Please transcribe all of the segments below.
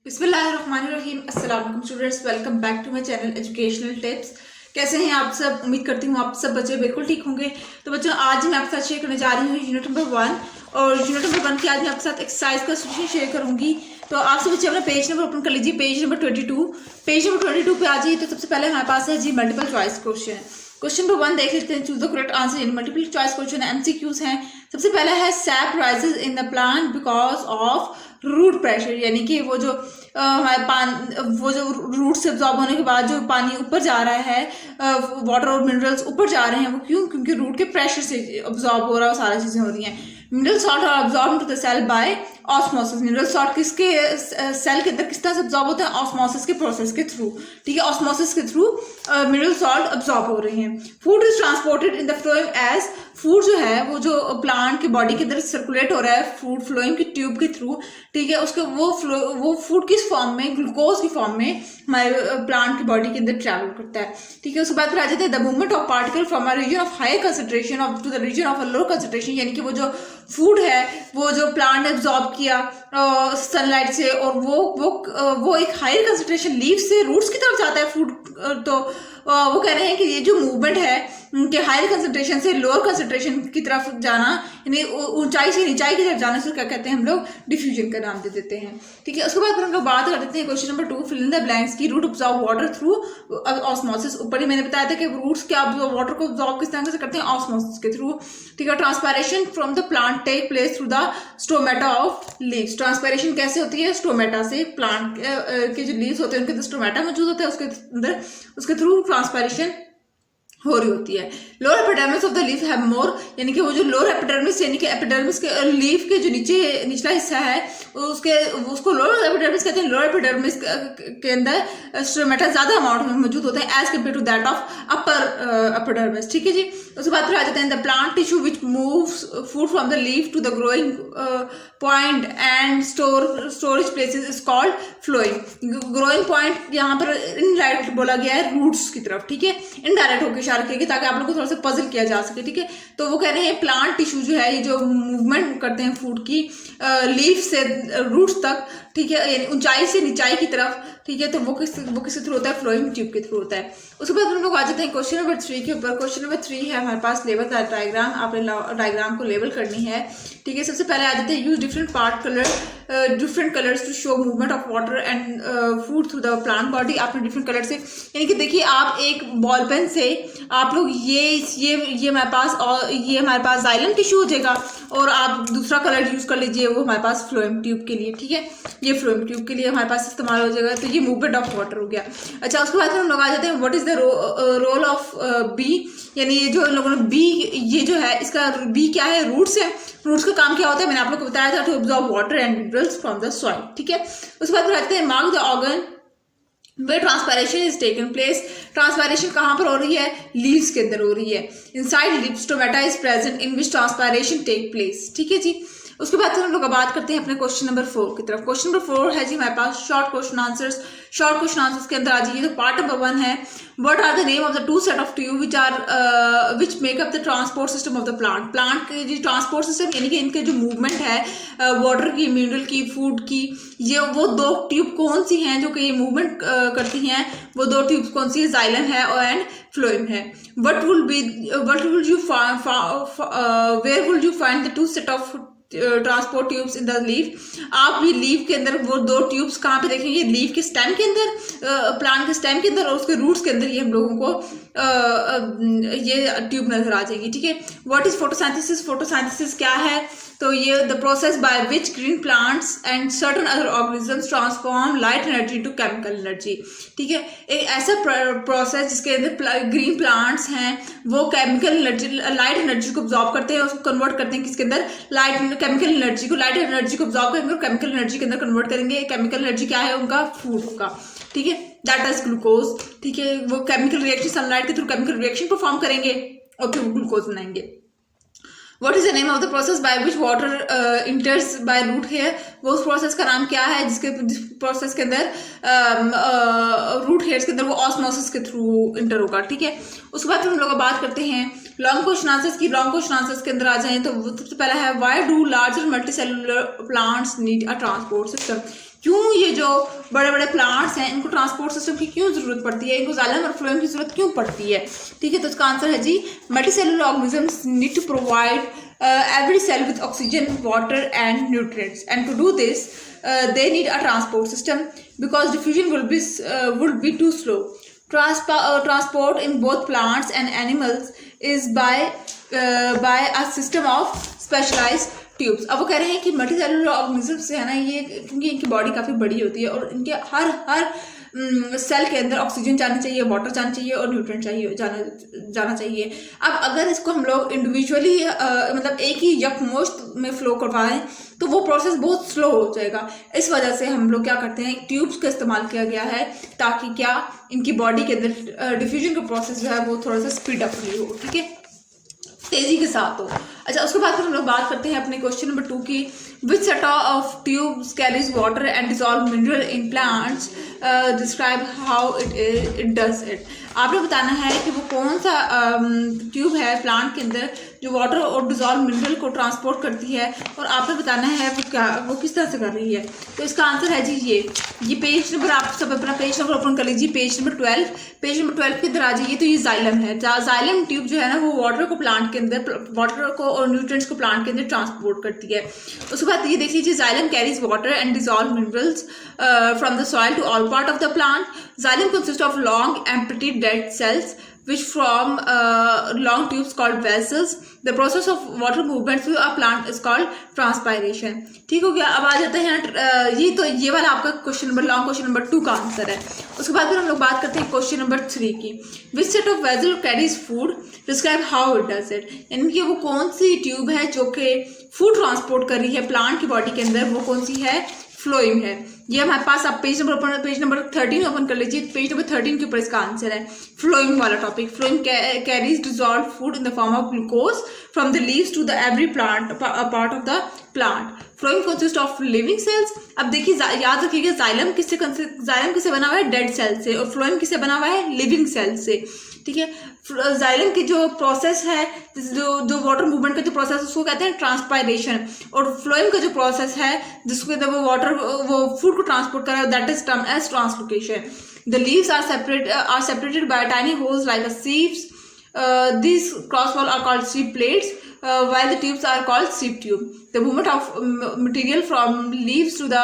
बिस्मिल्लाहिर्रहमानिर्रहीम। अस्सलाम वालेकुम students, welcome back to my channel educational tips. कैसे हैं आप सब? उम्मीद करती हूँ आप सब बच्चे बिल्कुल ठीक होंगे। तो बच्चों, आज मैं आपके साथ शेयर करने जा रही हूँ यूनिट नंबर 1 और यूनिट नंबर 1 की आज मैं आपके साथ एक्सरसाइज का सोल्यूशन शेयर करूंगी। तो आप सब बच्चे अपना पेज नंबर ओपन कर लीजिए, पेज नंबर 22। पेज नंबर 22 पे आ जाइए। तो सबसे पहले हमारे पास है जी multiple choice question. Question number 1 देख लेते हैं। Choose the correct answer. यानी मल्टीपल चॉइस क्वेश्चन एमसीक्यूज हैं। सबसे पहला है sap rises in the plant because of root pressure, यानी कि वो जो वो जो रूट से अब्जॉर्ब होने के बाद जो पानी ऊपर जा रहा है, वाटर और मिनरल्स ऊपर जा रहे हैं, वो क्यों? क्योंकि रूट के प्रेशर से अब्जॉर्ब हो रहा है, वो सारी चीजें हो रही हैं। Mineral salt are absorb into the cell by osmosis. Mineral salt किसके सेल के अंदर किस तरह से अब्जॉर्ब होता है? ऑस्मोसिस के प्रोसेस के थ्रू। ठीक है, ऑस्मोसिस के थ्रू मिनरल सॉल्ट अब्जॉर्ब हो रहे हैं। Food is transported in the phloem as, food जो है वो जो प्लांट के बॉडी के अंदर सर्कुलेट हो रहा है फूड फ्लोइंग की ट्यूब के थ्रू। ठीक है, उसके वो फूड किस फॉर्म में? ग्लूकोज की फॉर्म में हमारे प्लांट की बॉडी के अंदर ट्रैवल करता है। ठीक है, उसके बाद फिर आ जाते हैं the movement of particle from a region of higher concentration of to the region of a low concentration, यानी कि वो जो फूड है वो जो प्लांट ने एब्जॉर्ब किया सनलाइट से, और वो एक हायर कंसंट्रेशन लीफ से रूट्स की तरफ जाता है फूड। तो वो कह रहे हैं कि ये जो मूवमेंट है कि हायर कंसंट्रेशन से लोअर कंसंट्रेशन की तरफ जाना, यानी ऊंचाई से नीचाई की तरफ जाने से क्या कहते हैं हम लोग? डिफ्यूजन का नाम दे देते हैं। ठीक है, उसके बाद फिर हम लोग बात कर देते हैं question number 2, fill in the blanks की root absorb water through osmosis. ऊपर ही मैंने बताया था कि रूट्स क्या वाटर को ऑब्जॉर्ब किस तरह से करते हैं? ऑस्मोसिस के थ्रू। ठीक है, transpiration from the plant take place through the stomata of leaves. Transpiration कैसे होती है? स्टोमेटा से। प्लांट के जो लीव्स होते हैं उनके अंदर स्टोमेटा मौजूद होता है, उसके अंदर उसके थ्रू ट्रांसपायरेशन हो रही होती है। Lower epidermis of the leaf have more, यानी कि वो जो लोअर एपिडर्मिस यानी कि एपिडर्मिस के लीफ के जो निचला हिस्सा है उसको लोअर एपिडर्मिस कहते हैं। लोअर एपिडर्मिस के अंदर स्टोमेटा ज्यादा अमाउंट में मौजूद होता है as compare to that of upper epidermis. ठीक है जी, उसके बाद फिर आ जाते हैं the plant tissue which moves food from the leaf to the growing point and storage places is called flowing. Growing point यहाँ पर इनडायरेक्ट बोला गया है रूट्स की तरफ। ठीक है, इनडायरेक्ट होकर इशारा किया ताकि आप लोग को थोड़ा सा पजल किया जा सके। ठीक है, तो वो कह रहे हैं प्लांट टिश्यू जो है ये जो मूवमेंट करते हैं फूड की लीफ से रूट्स तक, ठीक है, यानी ऊंचाई से नीचाई की तरफ। ठीक है, तो वो किसके थ्रू होता है? फ्लोइंग ट्यूब के थ्रू होता है। उसके बाद हम लोग आ जाते हैं क्वेश्चन नंबर 3 के ऊपर। क्वेश्चन नंबर 3 है हमारे पास लेबल डायग्राम। आपने डायग्राम को लेबल करनी है। ठीक है, सबसे पहले आ जाते हैं use different different colours to show movement of water and food through the plant body. आपने डिफरेंट कलर से, यानी कि देखिए आप एक बॉल पेन से आप लोग ये हमारे पास जाइलम टिश्यू हो जाएगा, और आप दूसरा कलर यूज कर लीजिए, वो हमारे पास फ्लोएम ट्यूब के लिए। ठीक है, ये फ्लोएम ट्यूब के लिए हमारे पास इस्तेमाल हो जाएगा। तो ये मूवमेंट ऑफ वाटर हो गया। अच्छा, उसके बाद हम लोग आ जाते हैं what is the role of B, यानी ये जो लोगों ने बी, ये जो है इसका बी क्या है? रूट्स है। रूट्स का काम क्या होता है? मैंने आप लोग को बताया था, to absorb water and minerals from the soil. ठीक है, उसके बाद आते हैं mark the organ where transpiration is taken place। Transpiration कहाँ पर हो रही है? लीव्स के अंदर हो रही है। Inside leaves stomata is present in which transpiration take place. ठीक है जी, उसके बाद हम लोग बात करते हैं अपने क्वेश्चन नंबर 4 की तरफ। क्वेश्चन नंबर 4 है जी हमारे पास short question answers. Short question answers के अंदर आ जाइए। तो पार्ट नंबर 1 है what are the name of the two set of tube which make up the transport system of the plant. Plant के जो ट्रांसपोर्ट सिस्टम, यानी कि इनके जो मूवमेंट है वाटर की, मिनरल की, फूड की, ये वो दो ट्यूब कौन सी हैं जो कि ये मूवमेंट करती हैं? वो दो ट्यूब कौन सी है? जाइलम है एंड फ्लोएम है। Where will you find the two set of transport tubes in the leaf. आप ये लीफ के अंदर वो दो ट्यूब्स कहाँ पे देखेंगे? लीफ के स्टेम के अंदर, प्लांट के स्टेम के अंदर, और उसके रूट्स के अंदर ये हम लोगों को ये ट्यूब नजर आ जाएगी। ठीक है, व्हाट इज फोटोसिंथेसिस? फोटोसिंथेसिस क्या है? तो ये the process by which green plants and certain other organisms transform light energy to chemical energy. ठीक है, एक ऐसा प्रोसेस जिसके अंदर ग्रीन प्लांट्स हैं वो केमिकल एनर्जी, लाइट एनर्जी को ऑब्जॉर्ब करते हैं, उसको कन्वर्ट करते हैं किसके अंदर? केमिकल एनर्जी को, लाइट एनर्जी को ऑब्जॉर्ब करेंगे और केमिकल एनर्जी के अंदर कन्वर्ट करेंगे। केमिकल एनर्जी क्या है? उनका फूड होगा। ठीक है, दैट इज ग्लूकोज। ठीक है, वो केमिकल रिएक्शन सनलाइट के थ्रू केमिकल रिएक्शन परफॉर्म करेंगे और फिर ग्लूकोज बनाएंगे। What is the name of the process by which water enters by root hair? वो उस प्रोसेस का नाम क्या है जिस प्रोसेस के अंदर रूट हेयर्स के अंदर वो ऑस्मोसिस के थ्रू इंटर होगा। ठीक है, उसके बाद हम लोग बात करते हैं लॉन्ग क्वेश्चन आंसर्स की। लॉन्ग क्वेश्चन आंसर्स के अंदर आ जाएं तो सबसे पहला है why do larger multicellular plants need a transport system. क्यों ये जो बड़े बड़े प्लांट्स हैं इनको ट्रांसपोर्ट सिस्टम की क्यों जरूरत पड़ती है, इनको जाइलम और फ्लोएम की जरूरत क्यों पड़ती है। ठीक है, तो इसका आंसर है जी multicellular organisms need to provide every cell with oxygen, water and nutrients, and to do this they need a transport system because diffusion will be too slow. Transport in both plants and animals is by a system of specialized tubes. अब वो कह रहे हैं कि multicellular organisms से है ना ये, क्योंकि इनकी बॉडी काफ़ी बड़ी होती है और इनके हर सेल के अंदर ऑक्सीजन जाना चाहिए, वाटर जाना चाहिए और न्यूट्रिएंट चाहिए जाना चाहिए। अब अगर इसको हम लोग इंडिविजुअली मतलब एक ही यकमुश्त में फ्लो करवाएं तो वो प्रोसेस बहुत स्लो हो जाएगा। इस वजह से हम लोग क्या करते हैं, ट्यूब्स का इस्तेमाल किया गया है ताकि क्या इनकी बॉडी के अंदर डिफ्यूजन का प्रोसेस जो है वो थोड़ा सा स्पीड अप हो, ठीक है, तेजी के साथ हो। अच्छा, उसके बाद फिर हम लोग बात करते हैं अपने क्वेश्चन नंबर 2 की। Which set of tubes carries water and dissolve mineral in plants, describe how it does it. आपने बताना है कि वो कौन सा ट्यूब है प्लांट के अंदर जो वाटर और डिसॉल्व मिनरल को ट्रांसपोर्ट करती है और आपने बताना है वो किस तरह से कर रही है। तो इसका आंसर है जी ये पेज नंबर, आप सब अपना पेज नंबर ओपन कर लीजिए, पेज नंबर 12। पेज नंबर 12 के अंदर आ जाइए तो ये जाइलम है। जाइलम ट्यूब जो है ना वो वाटर को प्लांट के अंदर, वाटर को और न्यूट्रिएंट्स को प्लांट के अंदर ट्रांसपोर्ट करती है। उसके बाद ये देख लीजिए, xylem carries water and dissolve minerals from the soil to all part of the plant. Xylem consists of long, empty, dead cells which form long tubes called vessels. The process of water movement through a plant is called transpiration. ठीक हो गया। अब आ जाते हैं ये वाला आपका question number, long question number 2 का आंसर है। उसके बाद फिर हम लोग बात करते हैं क्वेश्चन नंबर 3 की। Which set of vessel carries food? Describe how it does it. यानी कि वो कौन सी ट्यूब है जो कि फूड ट्रांसपोर्ट कर रही है प्लांट की बॉडी के अंदर, वो कौन सी है, फ्लोएम है। ये हमारे पास, आप पेज नंबर 13 ओपन कर लीजिए। पेज नंबर 13 के ऊपर इसका आंसर है फ्लोएम वाला topic. Phloem carries dissolve food in the form of glucose from the leaves to the every plant part of the plant. Phloem consist of living cells. अब देखिए, याद रखिएगा जाइलम किससे बना हुआ है, डेड सेल से, और फ्लोएम किससे बना हुआ है, लिविंग सेल से। ठीक है, जाइलम की जो प्रोसेस है, जो वाटर मूवमेंट का जो प्रोसेस है उसको कहते हैं ट्रांसपायरेशन, और फ्लोएम का जो प्रोसेस है जिसके अंदर वो फूड को ट्रांसपोर्ट कर रहा है, that is term as translocation. The leaves are separated by tiny holes like a sieves. These cross wall are called seed plates, while the tubes are called seed tube. The movement of material from leaves to the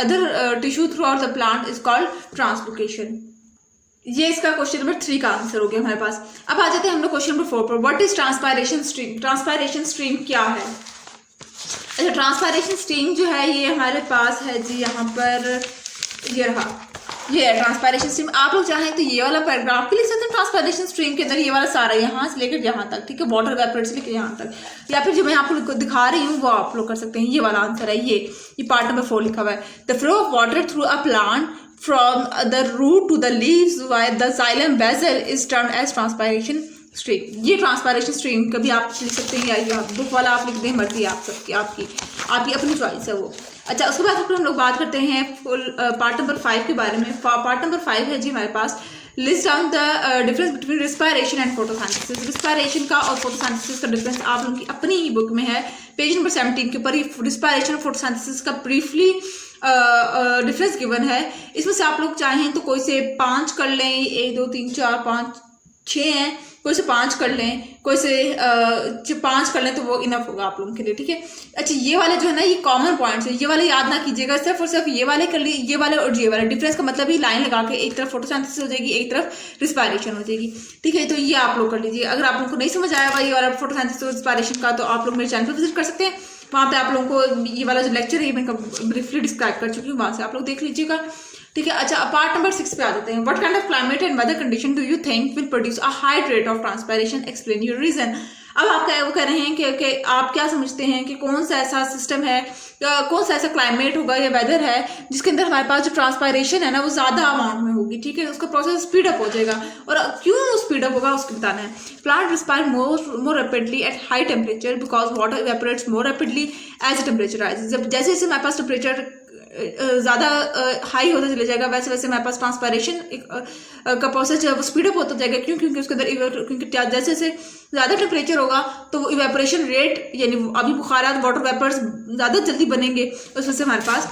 other tissue throughout the plant is called translocation. ये इसका question number 3 का answer हो गया हमारे पास। अब आ जाते हैं हम लोग क्वेश्चन नंबर 4 पर। What is transpiration stream? Transpiration stream क्या है? अच्छा, ट्रांसपायरेशन स्ट्रीम जो है ये हमारे पास है जी, यहाँ पर ये रहा, ये है ट्रांसपायरेशन स्ट्रीम। आप लोग चाहें तो ये वाला पैराग्राफ भी लिख सकते हैं ट्रांसपायरेशन स्ट्रीम के अंदर, ये वाला सारा यहाँ से लेकर यहाँ तक, ठीक है, वाटर वेपर से लेकर यहाँ तक, या फिर जो मैं आप लोग को दिखा रही हूँ वो आप लोग कर सकते हैं। ये वाला आंसर है, ये पार्ट नंबर 4 लिखा हुआ है। The flow of water through a plant from the root to the leaves while the xylem vessel is termed as transpiration stream. ये ट्रांसपायरेशन स्ट्रीम कभी आप लिख सकते हैं, या बुक वाला आप लिख दें, मर्जी आप सबकी, आपकी अपनी चॉइस है वो। अच्छा, उसके बाद फिर हम लोग बात करते हैं पार्ट नंबर 5 के बारे में। पार्ट नंबर 5 है जी हमारे पास, list down the difference between respiration and photosynthesis. Respiration का और फोटोसिंथेसिस का डिफरेंस आप लोगों की अपनी ही बुक में है, पेज नंबर 17 के ऊपर रिस्पायरेशन और फोटोसिंथेसिस का ब्रीफली डिफरेंस गिवन है। इसमें से आप लोग चाहें तो कोई से 5 कर लें, 1 2 3 4 5 6 हैं, कोई से 5 कर लें, कोई से 5 कर लें तो वो इनफ होगा आप लोगों के लिए, ठीक है। अच्छा, ये वाले जो है ना ये कॉमन पॉइंट्स है, ये वाले याद ना कीजिएगा, सिर्फ और सिर्फ ये वाले कर ली, ये वाले और ये वाले। डिफरेंस का मतलब ही लाइन लगा के एक तरफ फोटोसिंथेसिस हो जाएगी, एक तरफ रिस्पायरेशन हो जाएगी, ठीक है। तो ये आप लोग कर लीजिए। अगर आप लोगों को नहीं समझ आया हुआ ये वाला फोटोसिंथेसिस और रिस्पायरेशन का, तो आप लोग मेरे चैनल पर विजिट कर सकते हैं, वहाँ पे आप लोगों को ये वाला जो लेक्चर है मैं ब्रीफली डिस्क्राइब कर चुकी हूँ, वहाँ से आप लोग देख लीजिएगा, ठीक है। अच्छा, पार्ट नंबर 6 पे आ जाते हैं। What kind of climate and weather condition do you think will produce a high rate of transpiration, explain your reason. अब आप वो कह रहे हैं कि आप क्या समझते हैं कि कौन सा ऐसा सिस्टम है, कौन सा ऐसा क्लाइमेट होगा या वेदर है जिसके अंदर हमारे पास जो ट्रांसपायरेशन है ना वो ज़्यादा अमाउंट में होगी, ठीक है, उसका प्रोसेस स्पीड अप हो जाएगा। और क्यों स्पीड अप होगा उसको बताना है। Plant respire more rapidly at high temperature because water evaporates more rapidly as temperature rises. जब जैसे जैसे हमारे पास टेम्परेचर ज़्यादा हाई होता चले जाएगा, वैसे वैसे हमारे पास ट्रांसपायरेशन का प्रोसेस जो है वो स्पीडअप होता जाएगा। क्यों? क्योंकि उसके अंदर क्योंकि जैसे जैसे ज़्यादा टेम्परेचर होगा तो वो इवेपोरेशन रेट, यानी अभी बुखारात वाटर वेपर्स ज़्यादा जल्दी बनेंगे, उस वजह से हमारे पास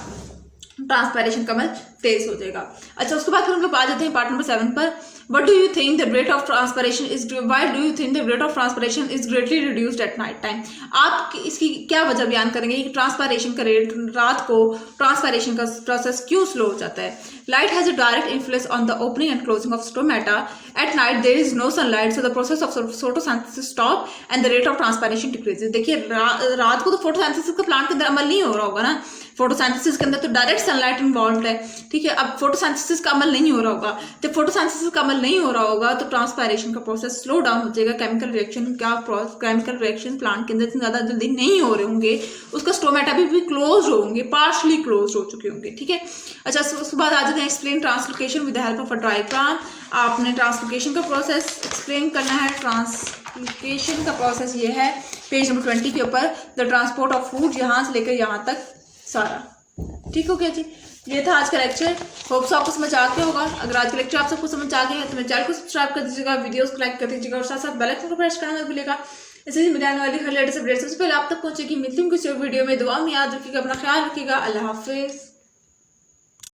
ट्रांसपायरेशन का अमल तेज हो जाएगा। अच्छा, उसके बाद फिर हम लोग आ जाते हैं पार्ट नंबर 7 पर। What do you think the rate of transpiration is? Why do you think the rate of transpiration is greatly reduced at night time? आप इसकी क्या वजह बयान करेंगे कि ट्रांसपायरेशन का रेट रात को ट्रांसपायरेशन का प्रोसेस क्यों स्लो हो जाता है? Light has a direct influence on the opening and closing of stomata. At night there is no sunlight, so the process of photosynthesis stop and the rate of transpiration decreases. देखिए रात को तो photosynthesis का plant के अंदर अमल नहीं हो रहा होगा ना, फोटोसिंथेसिस के अंदर तो डायरेक्ट सनलाइट इन्वॉल्व है, ठीक है। अब फोटोसिंथेसिस का अमल नहीं हो रहा होगा, जब फोटोसिंथेसिस का अमल नहीं हो रहा होगा तो ट्रांसपायरेशन का प्रोसेस स्लो डाउन हो जाएगा। केमिकल रिएक्शन प्लांट के अंदर इतने ज्यादा जल्दी नहीं हो रहे होंगे, उसका स्टोमेटा भी क्लोज होंगे, पार्शली क्लोज हो चुके होंगे, ठीक है। अच्छा, उसके बाद आ जाते हैं explain translocation with the help of a diagram. आपने ट्रांसलोकेशन का प्रोसेस एक्सप्लेन करना है। ट्रांसलोकेशन का प्रोसेस ये है पेज नंबर 20 के ऊपर, द ट्रांसपोर्ट ऑफ फूड, यहाँ से लेकर यहाँ तक सारा। ठीक हो गया जी, ये था आज का लेक्चर। होप्स आपको समझ आ गया होगा। अगर आज का लेक्चर आप सबको समझ आ गया है तो मेरे चैनल को सब्सक्राइब कर दीजिएगा, वीडियोस को लाइक कर दीजिएगा और साथ साथ बेल आइकन को प्रेस करना मत भूलिएगा। इससे ही मिलने आने वाली हर लेटेस्ट अपडेट सबसे पहले आप तक पहुंचेगी। मिलती हूँ किसी और वीडियो में। दुआ में याद रखिएगा, अपना ख्याल रखिएगा। अल्लाह हाफिज।